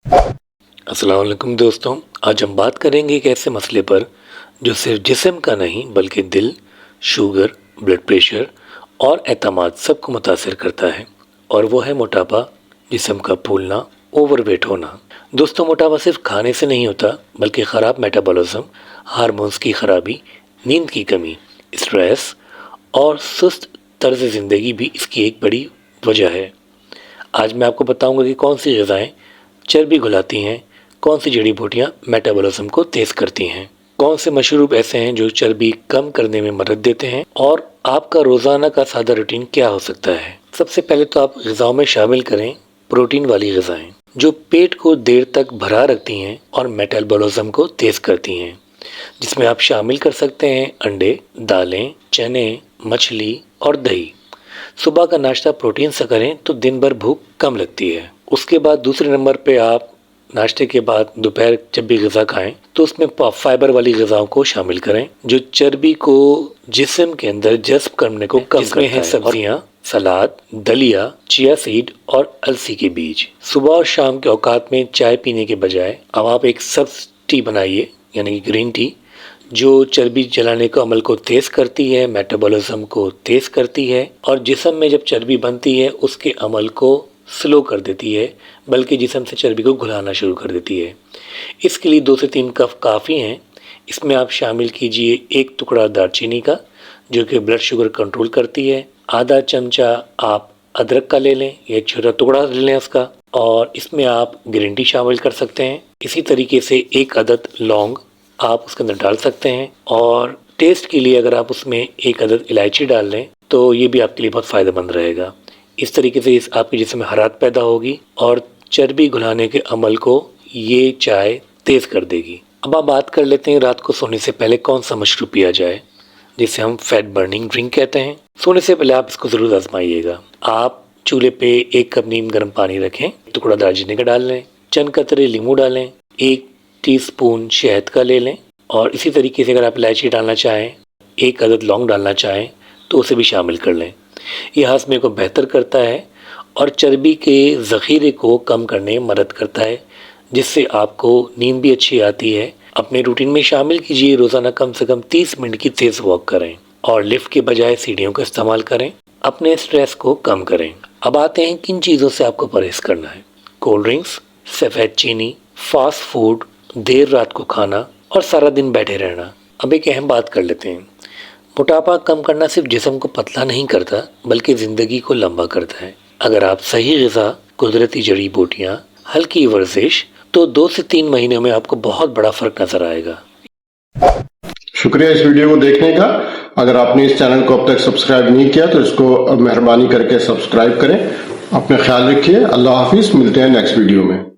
अस्सलाम वालेकुम दोस्तों, आज हम बात करेंगे एक ऐसे मसले पर जो सिर्फ जिस्म का नहीं बल्कि दिल, शुगर, ब्लड प्रेशर और एतमाद सबको मुतासर करता है और वो है मोटापा, जिस्म का फूलना, ओवरवेट होना। दोस्तों, मोटापा सिर्फ खाने से नहीं होता बल्कि ख़राब मेटाबॉलिज्म, हार्मोन्स की खराबी, नींद की कमी, स्ट्रेस और सुस्त तर्ज ज़िंदगी भी इसकी एक बड़ी वजह है। आज मैं आपको बताऊंगा कि कौन सी ग़िज़ाएँ चर्बी घुलाती हैं, कौन सी जड़ी बूटियाँ मेटाबॉलिज्म को तेज़ करती हैं, कौन से मशरूब ऐसे हैं जो चर्बी कम करने में मदद देते हैं और आपका रोज़ाना का सादा रूटीन क्या हो सकता है। सबसे पहले तो आप ग़िज़ाओं में शामिल करें प्रोटीन वाली ग़िज़ाएँ जो पेट को देर तक भरा रखती हैं और मेटाबॉलिज्म को तेज़ करती हैं, जिसमें आप शामिल कर सकते हैं अंडे, दालें, चने, मछली और दही। सुबह का नाश्ता प्रोटीन से करें तो दिन भर भूख कम लगती है। उसके बाद दूसरे नंबर पे आप नाश्ते के बाद दोपहर जब भी ग़िज़ा खाएं तो उसमें फाइबर वाली ग़िज़ाओं को शामिल करें जो चर्बी को जिस्म के अंदर जज़्ब करने को कम करता है। सब्जियां, सलाद, दलिया, चिया सीड और अलसी के बीज। सुबह और शाम के औकात में चाय पीने के बजाय अब आप एक सब्ज़ टी बनाइए, यानी कि ग्रीन टी, जो चर्बी जलाने के अमल को तेज़ करती है, मेटाबॉलिज्म को तेज़ करती है और जिस्म में जब चर्बी बनती है उसके अमल को स्लो कर देती है, बल्कि जिस्म से चर्बी को घुलाना शुरू कर देती है। इसके लिए 2 से 3 कप काफ़ी हैं। इसमें आप शामिल कीजिए 1 टुकड़ा दालचीनी का जो कि ब्लड शुगर कंट्रोल करती है, आधा चमचा आप अदरक का ले लें, एक छोटा टुकड़ा ले लें उसका, और इसमें आप ग्रीन टी शामिल कर सकते हैं। इसी तरीके से 1 अदद लौंग आप उसके अंदर डाल सकते हैं और टेस्ट के लिए अगर आप उसमें 1 अदद इलायची डाल लें तो ये भी आपके लिए बहुत फ़ायदेमंद रहेगा। इस तरीके से आपके जिस्म में हरारत पैदा होगी और चर्बी घुलाने के अमल को ये चाय तेज़ कर देगी। अब आप बात कर लेते हैं रात को सोने से पहले कौन सा मशरूब पिया जाए, जिसे हम फैट बर्निंग ड्रिंक कहते हैं। सोने से पहले आप इसको ज़रूर आजमाइएगा। आप चूल्हे पे 1 कप नीम गर्म पानी रखें, टुकड़ा दालचीनी का डाल लें, चंद कतरे लींबू डालें, 1 टीस्पून शहद का ले लें और इसी तरीके से अगर आप इलायची डालना चाहें, 1 अदद लौंग डालना चाहें तो उसे भी शामिल कर लें। यह हाजमे को बेहतर करता है और चर्बी के ज़ख़ीरे को कम करने में मदद करता है, जिससे आपको नींद भी अच्छी आती है। अपने रूटीन में शामिल कीजिए, रोज़ाना कम से कम 30 मिनट की तेज़ वॉक करें और लिफ्ट के बजाय सीढ़ियों का इस्तेमाल करें। अपने स्ट्रेस को कम करें। अब आते हैं किन चीज़ों से आपको परहेज़ करना है। कोल्ड ड्रिंक्स, सफ़ेद चीनी, फास्ट फूड, देर रात को खाना और सारा दिन बैठे रहना। अब एक अहम बात कर लेते हैं। मोटापा कम करना सिर्फ जिस्म को पतला नहीं करता बल्कि ज़िंदगी को लंबा करता है। अगर आप सही ग़िज़ा, कुदरती जड़ी बूटियाँ, हल्की वर्जिश, तो 2 से 3 महीने में आपको बहुत बड़ा फ़र्क नज़र आएगा। शुक्रिया इस वीडियो को देखने का। अगर आपने इस चैनल को अब तक सब्सक्राइब नहीं किया तो इसको मेहरबानी करके सब्सक्राइब करें। अपना ख्याल रखिए। अल्लाह हाफिज़। मिलते हैं नेक्स्ट वीडियो में।